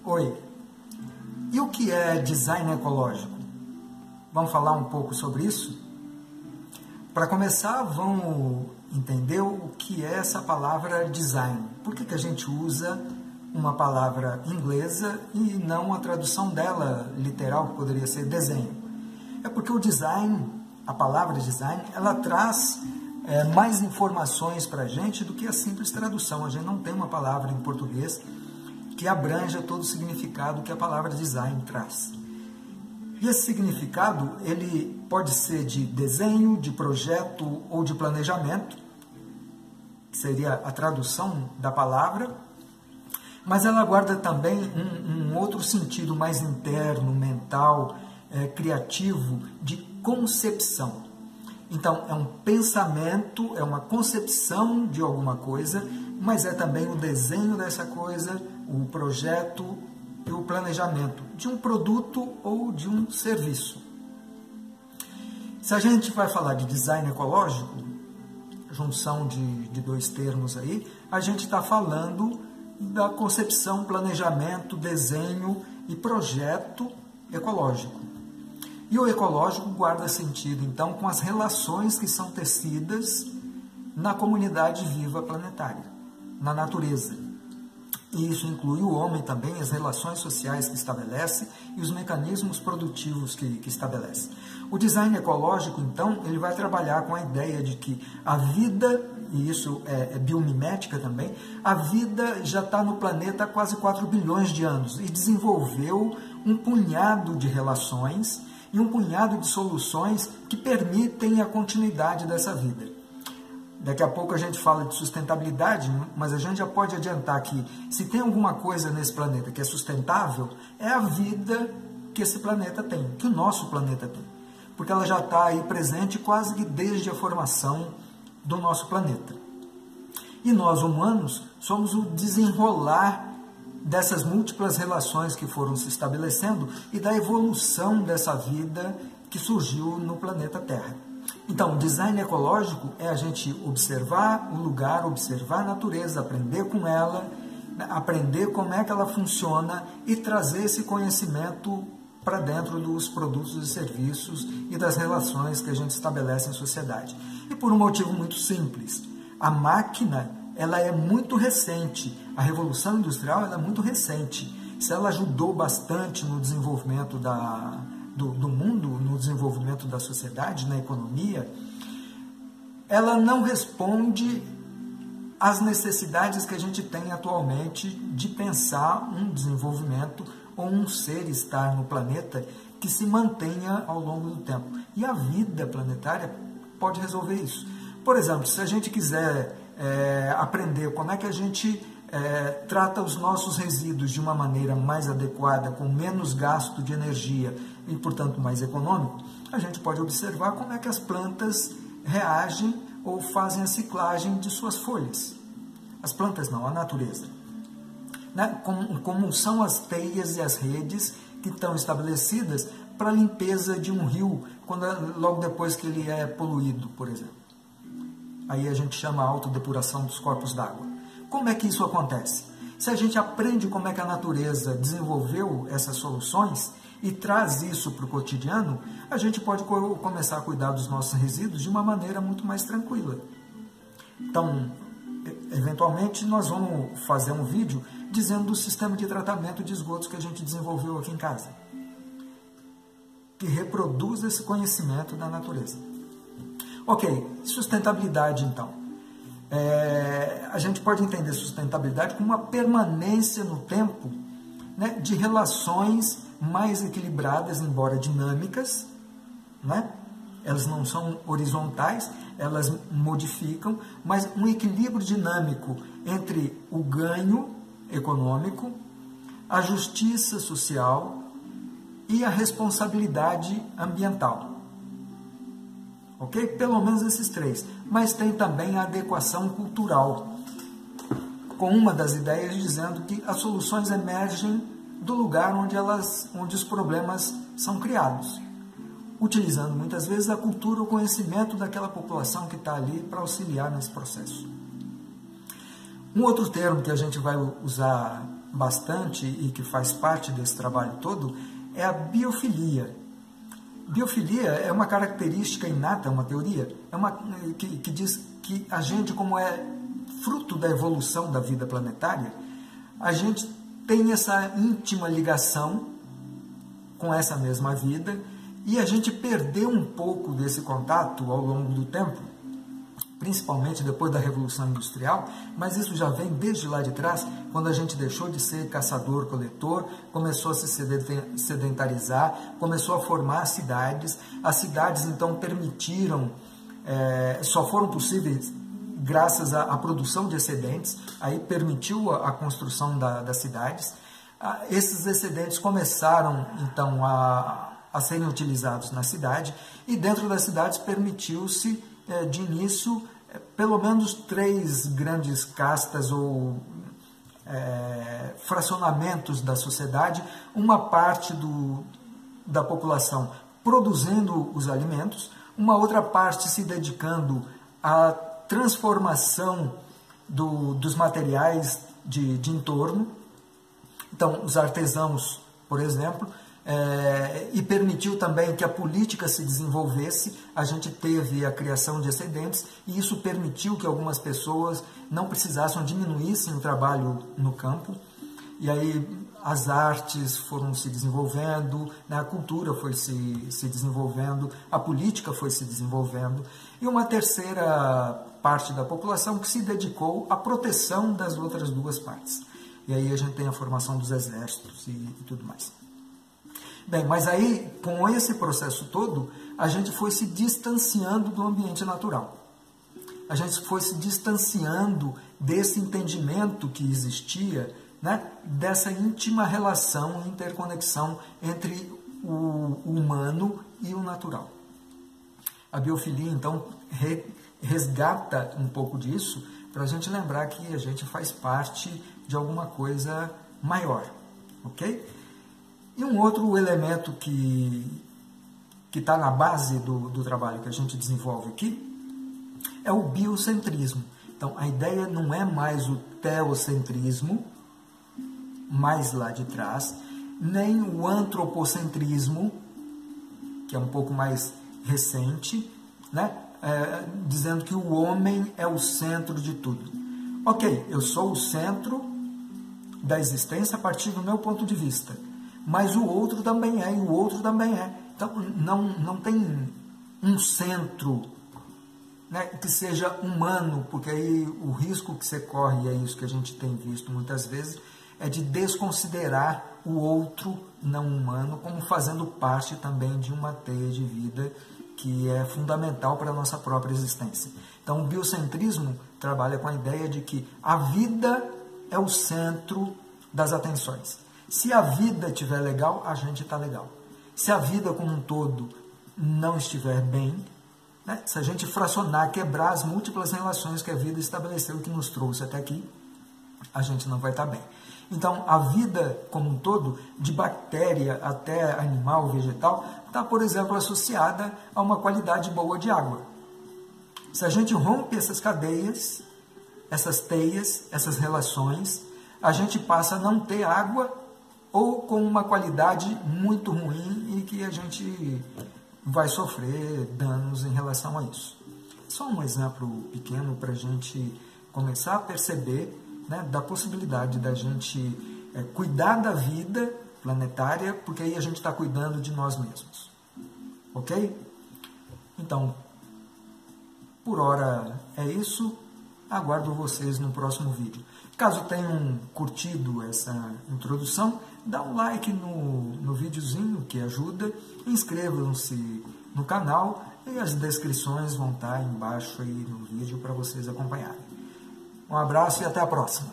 Oi, e o que é design ecológico? Vamos falar um pouco sobre isso? Para começar, vamos entender o que é essa palavra design. Por que a gente usa uma palavra inglesa e não a tradução dela literal, que poderia ser desenho? É porque o design, a palavra design, ela traz mais informações para a gente do que a simples tradução. A gente não tem uma palavra em português que abranja todo o significado que a palavra design traz. E esse significado, ele pode ser de desenho, de projeto ou de planejamento, que seria a tradução da palavra, mas ela guarda também um outro sentido mais interno, mental, criativo, de concepção. Então, é um pensamento, é uma concepção de alguma coisa, mas é também o desenho dessa coisa, o projeto e o planejamento de um produto ou de um serviço. Se a gente vai falar de design ecológico, junção de dois termos aí, a gente está falando da concepção, planejamento, desenho e projeto ecológico. E o ecológico guarda sentido, então, com as relações que são tecidas na comunidade viva planetária, na natureza. E isso inclui o homem também, as relações sociais que estabelece e os mecanismos produtivos que estabelece. O design ecológico, então, ele vai trabalhar com a ideia de que a vida, e isso é biomimética também, a vida já está no planeta há quase 4 bilhões de anos e desenvolveu um punhado de relações e um punhado de soluções que permitem a continuidade dessa vida. Daqui a pouco a gente fala de sustentabilidade, mas a gente já pode adiantar que se tem alguma coisa nesse planeta que é sustentável, é a vida que esse planeta tem, que o nosso planeta tem. Porque ela já está aí presente quase que desde a formação do nosso planeta. E nós, humanos, somos o desenrolar dessas múltiplas relações que foram se estabelecendo e da evolução dessa vida que surgiu no planeta Terra. Então, design ecológico é a gente observar o lugar, observar a natureza, aprender com ela, aprender como é que ela funciona e trazer esse conhecimento para dentro dos produtos e serviços e das relações que a gente estabelece em sociedade. E por um motivo muito simples, a máquina ela é muito recente, a Revolução Industrial ela é muito recente. Se ela ajudou bastante no desenvolvimento do mundo, no desenvolvimento da sociedade, na economia, ela não responde às necessidades que a gente tem atualmente de pensar um desenvolvimento ou um ser estar no planeta que se mantenha ao longo do tempo. E a vida planetária pode resolver isso. Por exemplo, se a gente quiser aprender como é que a gente trata os nossos resíduos de uma maneira mais adequada, com menos gasto de energia e, portanto, mais econômico, a gente pode observar como é que as plantas reagem ou fazem a ciclagem de suas folhas. As plantas não, a natureza. Né? Como são as teias e as redes que estão estabelecidas para a limpeza de um rio, logo depois que ele é poluído, por exemplo. Aí a gente chama a autodepuração dos corpos d'água. Como é que isso acontece? Se a gente aprende como é que a natureza desenvolveu essas soluções e traz isso para o cotidiano, a gente pode começar a cuidar dos nossos resíduos de uma maneira muito mais tranquila. Então, eventualmente, nós vamos fazer um vídeo dizendo do sistema de tratamento de esgotos que a gente desenvolveu aqui em casa, que reproduz esse conhecimento da natureza. Ok, sustentabilidade então. A gente pode entender sustentabilidade como uma permanência no tempo, né, de relações mais equilibradas, embora dinâmicas, né? Elas não são horizontais, elas modificam, mas um equilíbrio dinâmico entre o ganho econômico, a justiça social e a responsabilidade ambiental. Ok? Pelo menos esses três. Mas tem também a adequação cultural, com uma das ideias dizendo que as soluções emergem do lugar onde os problemas são criados, utilizando muitas vezes a cultura, o conhecimento daquela população que está ali para auxiliar nesse processo. Um outro termo que a gente vai usar bastante e que faz parte desse trabalho todo é a biofilia. Biofilia é uma característica inata, uma teoria, que diz que a gente, como é fruto da evolução da vida planetária, a gente tem essa íntima ligação com essa mesma vida e a gente perdeu um pouco desse contato ao longo do tempo, principalmente depois da Revolução Industrial, mas isso já vem desde lá de trás, quando a gente deixou de ser caçador-coletor, começou a se sedentarizar, começou a formar cidades. As cidades, então, permitiram, só foram possíveis graças à produção de excedentes, aí permitiu a construção das cidades. Esses excedentes começaram, então, a serem utilizados na cidade, e dentro das cidades permitiu-se, de início, pelo menos 3 grandes castas ou fracionamentos da sociedade, uma parte da população produzindo os alimentos, uma outra parte se dedicando à transformação dos materiais de entorno. Então, os artesãos, por exemplo, e permitiu também que a política se desenvolvesse. A gente teve a criação de excedentes e isso permitiu que algumas pessoas não precisassem, diminuíssem o trabalho no campo. E aí as artes foram se desenvolvendo, né? A cultura foi se desenvolvendo, a política foi se desenvolvendo. E uma terceira parte da população que se dedicou à proteção das outras 2 partes. E aí a gente tem a formação dos exércitos e tudo mais. Bem, mas aí, com esse processo todo, a gente foi se distanciando do ambiente natural. A gente foi se distanciando desse entendimento que existia, né, dessa íntima relação e interconexão entre o humano e o natural. A biofilia, então, resgata um pouco disso para a gente lembrar que a gente faz parte de alguma coisa maior, ok? E um outro elemento que está na base do trabalho que a gente desenvolve aqui é o biocentrismo. Então, a ideia não é mais o teocentrismo, mais lá de trás, nem o antropocentrismo, que é um pouco mais recente, né? Dizendo que o homem é o centro de tudo. Ok, eu sou o centro da existência a partir do meu ponto de vista, mas o outro também é, e o outro também é. Então, não tem um centro, né, que seja humano, porque aí o risco que você corre, e é isso que a gente tem visto muitas vezes, é de desconsiderar o outro não humano como fazendo parte também de uma teia de vida que é fundamental para a nossa própria existência. Então, o biocentrismo trabalha com a ideia de que a vida é o centro das atenções. Se a vida estiver legal, a gente está legal. Se a vida como um todo não estiver bem, né, se a gente fracionar, quebrar as múltiplas relações que a vida estabeleceu e que nos trouxe até aqui, a gente não vai estar bem. Então, a vida como um todo, de bactéria até animal, vegetal, está, por exemplo, associada a uma qualidade boa de água. Se a gente rompe essas cadeias, essas teias, essas relações, a gente passa a não ter água ou com uma qualidade muito ruim e que a gente vai sofrer danos em relação a isso. Só um exemplo pequeno para a gente começar a perceber, né, da possibilidade da gente cuidar da vida planetária, porque aí a gente está cuidando de nós mesmos. Ok? Então, por hora é isso. Aguardo vocês no próximo vídeo. Caso tenham curtido essa introdução, dá um like no videozinho que ajuda, inscrevam-se no canal e as descrições vão estar embaixo aí no vídeo para vocês acompanharem. Um abraço e até a próxima!